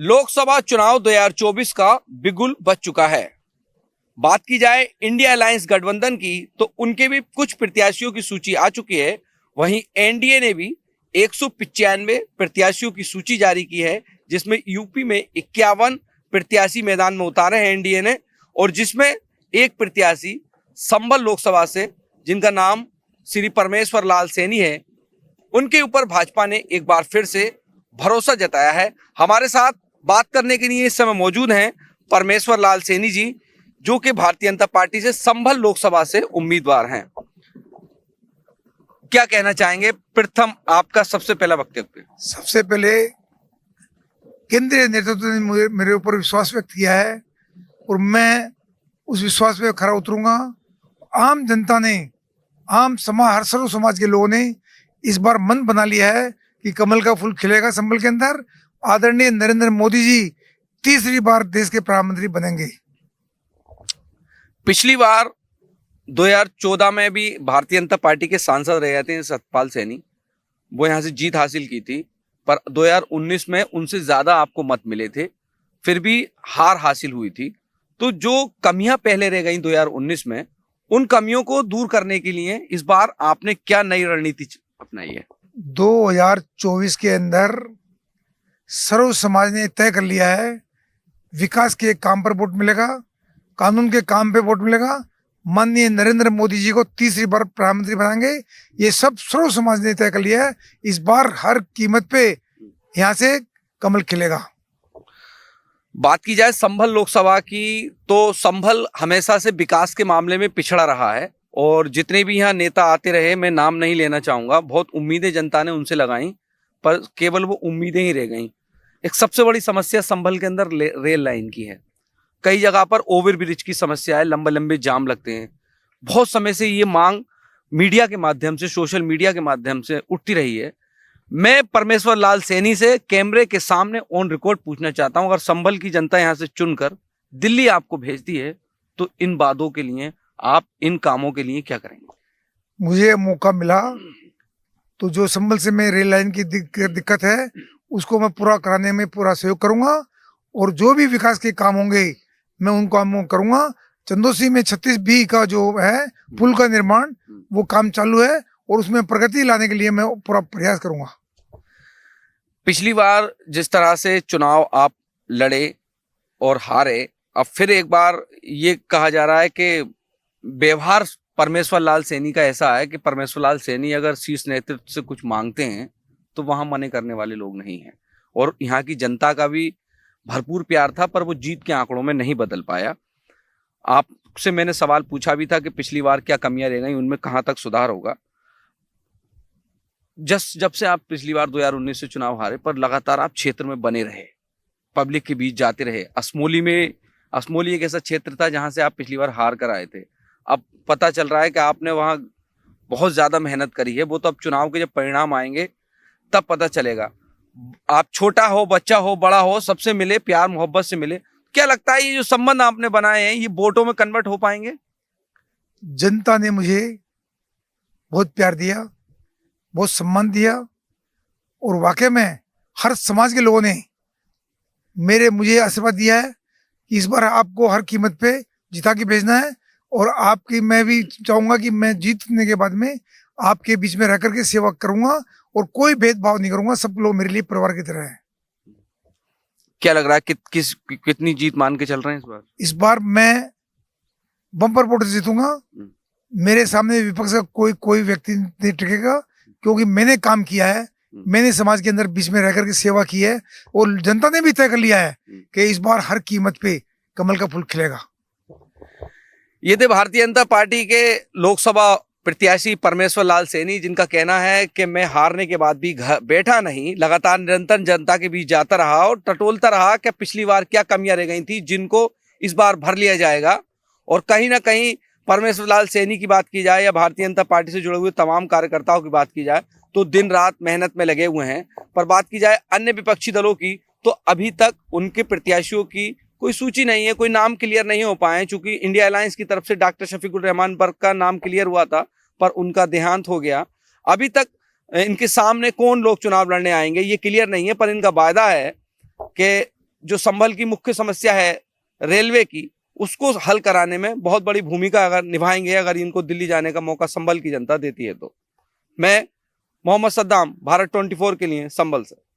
लोकसभा चुनाव 2024 का बिगुल बज चुका है। बात की जाए इंडिया अलायंस गठबंधन की तो उनके भी कुछ प्रत्याशियों की सूची आ चुकी है। वहीं एनडीए ने भी 195 प्रत्याशियों की सूची जारी की है, जिसमें यूपी में 51 प्रत्याशी मैदान में उतारे हैं एनडीए ने, और जिसमें एक प्रत्याशी संभल लोकसभा से, जिनका नाम श्री परमेश्वर लाल सैनी है, उनके ऊपर भाजपा ने एक बार फिर से भरोसा जताया है। हमारे साथ बात करने के लिए इस समय मौजूद हैं परमेश्वर लाल सैनी जी, जो कि भारतीय जनता पार्टी से संभल लोकसभा से उम्मीदवार हैं। क्या कहना चाहेंगे? प्रथम आपका सबसे पहला वक्तव्य। सबसे पहले केंद्रीय नेतृत्व ने मेरे ऊपर विश्वास व्यक्त किया है और मैं उस विश्वास पे खरा उतरूंगा। आम जनता ने, आम समाज, हर सर्व समाज के लोगों ने इस बार मन बना लिया है कि कमल का फूल खिलेगा संभल के अंदर। आदरणीय नरेंद्र मोदी जी तीसरी बार देश के प्रधानमंत्री बनेंगे। पिछली बार 2014 में भी भारतीय जनता पार्टी के सांसद रहे थे सतपाल सैनी, वो यहाँ से जीत हासिल की थी, पर 2019 में उनसे ज्यादा आपको मत मिले थे, फिर भी हार हासिल हुई थी। तो जो कमियां पहले रह गई 2019 में, उन कमियों को दूर करने के लिए इस बार आपने क्या नई रणनीति अपनाई है? 2024 के अंदर सर्व समाज ने तय कर लिया है, विकास के काम पर वोट मिलेगा, कानून के काम पे वोट मिलेगा। माननीय नरेंद्र मोदी जी को तीसरी बार प्रधानमंत्री बनाएंगे, ये सब सर्व समाज ने तय कर लिया है। इस बार हर कीमत पे यहाँ से कमल खिलेगा। बात की जाए संभल लोकसभा की तो संभल हमेशा से विकास के मामले में पिछड़ा रहा है, और जितने भी यहाँ नेता आते रहे, मैं नाम नहीं लेना चाहूंगा, बहुत उम्मीदें जनता ने उनसे लगाई, पर केवल वो उम्मीदें ही रह गईं। एक सबसे बड़ी समस्या संभल के अंदर रेल लाइन की है। कई जगह पर ओवर ब्रिज की समस्या है, लंबे लंबे जाम लगते हैं। बहुत समय से ये मांग मीडिया के माध्यम से, सोशल मीडिया के माध्यम से उठती रही है। मैं परमेश्वर लाल सैनी से कैमरे के सामने ऑन रिकॉर्ड पूछना चाहता हूं, अगर संभल की जनता यहां से चुनकर दिल्ली आपको भेजती है तो इन वादों के लिए, आप इन कामों के लिए क्या करेंगे? मुझे मौका मिला तो जो संभल से में रेल लाइन की दिक्कत है उसको मैं पूरा कराने में पूरा सहयोग करूंगा, और जो भी विकास के काम होंगे मैं उन कामों करूंगा। चंदोसी में 36B का जो है पुल का निर्माण, वो काम चालू है और उसमें प्रगति लाने के लिए मैं पूरा प्रयास करूंगा। पिछली बार जिस तरह से चुनाव आप लड़े और हारे, अब फिर एक बार ये कहा जा रहा है कि व्यवहार परमेश्वर लाल सैनी का ऐसा है कि परमेश्वर लाल सैनी अगर शीर्ष नेतृत्व से कुछ मांगते हैं तो वहां मने करने वाले लोग नहीं हैं, और यहाँ की जनता का भी भरपूर प्यार था, पर वो जीत के आंकड़ों में नहीं बदल पाया। आपसे मैंने सवाल पूछा भी था कि पिछली बार क्या कमियां रह गई, उनमें कहां तक सुधार होगा। जब से आप पिछली बार 2019 से चुनाव हारे, पर लगातार आप क्षेत्र में बने रहे, पब्लिक के बीच जाते रहे। असमोली एक ऐसा क्षेत्र था जहां से आप पिछली बार हार कर आए थे। अब पता चल रहा है कि आपने वहां बहुत ज्यादा मेहनत करी है। वो तो अब चुनाव के जब परिणाम आएंगे तब पता चलेगा। आप छोटा हो, बच्चा हो, बड़ा हो, सबसे मिले, प्यार मोहब्बत से मिले। क्या लगता है ये जो संबंध आपने बनाए हैं, ये वोटों में कन्वर्ट हो पाएंगे? जनता ने मुझे बहुत प्यार दिया, बहुत सम्मान दिया, और वाकई में हर समाज के लोगों ने मुझे आशीर्वाद दिया है कि इस बार आपको हर कीमत पे जिता के भेजना है, और आपकी मैं भी चाहूंगा कि मैं जीतने के बाद में आपके बीच में रह करके सेवा करूंगा और कोई भेदभाव नहीं करूंगा। सब लोग मेरे लिए परिवार की तरह है। क्या लग रहा है कितनी जीत मान के चल रहे हैं इस बार? इस बार मैं बम्पर वोट से जीतूंगा। मेरे सामने विपक्ष का कोई व्यक्ति नहीं टिकेगा, क्योंकि मैंने काम किया है, मैंने समाज के अंदर बीच में रह करके सेवा की है, और जनता ने भी तय कर लिया है कि इस बार हर कीमत पे कमल का फूल खिलेगा। ये थे भारतीय जनता पार्टी के लोकसभा प्रत्याशी परमेश्वर लाल सैनी, जिनका कहना है कि मैं हारने के बाद भी बैठा नहीं, लगातार निरंतर जनता के बीच जाता रहा और टटोलता रहा कि पिछली बार क्या कमियां रह गई थी, जिनको इस बार भर लिया जाएगा। और कहीं ना कहीं परमेश्वर लाल सैनी की बात की जाए या भारतीय जनता पार्टी से जुड़े हुए तमाम कार्यकर्ताओं की बात की जाए तो दिन रात मेहनत में लगे हुए हैं। पर बात की जाए अन्य विपक्षी दलों की तो अभी तक उनके प्रत्याशियों की कोई सूची नहीं है, कोई नाम क्लियर नहीं हो पाए। चूंकि इंडिया अलायंस की तरफ से डॉक्टर शफीकुर रहमान बर्क का नाम क्लियर हुआ था, पर उनका देहांत हो गया। अभी तक इनके सामने कौन लोग चुनाव लड़ने आएंगे ये क्लियर नहीं है, पर इनका वायदा है कि जो संभल की मुख्य समस्या है रेलवे की, उसको हल कराने में बहुत बड़ी भूमिका अगर निभाएंगे, अगर इनको दिल्ली जाने का मौका संभल की जनता देती है तो। मैं मोहम्मद सद्दाम, भारत 24 के लिए संभल से।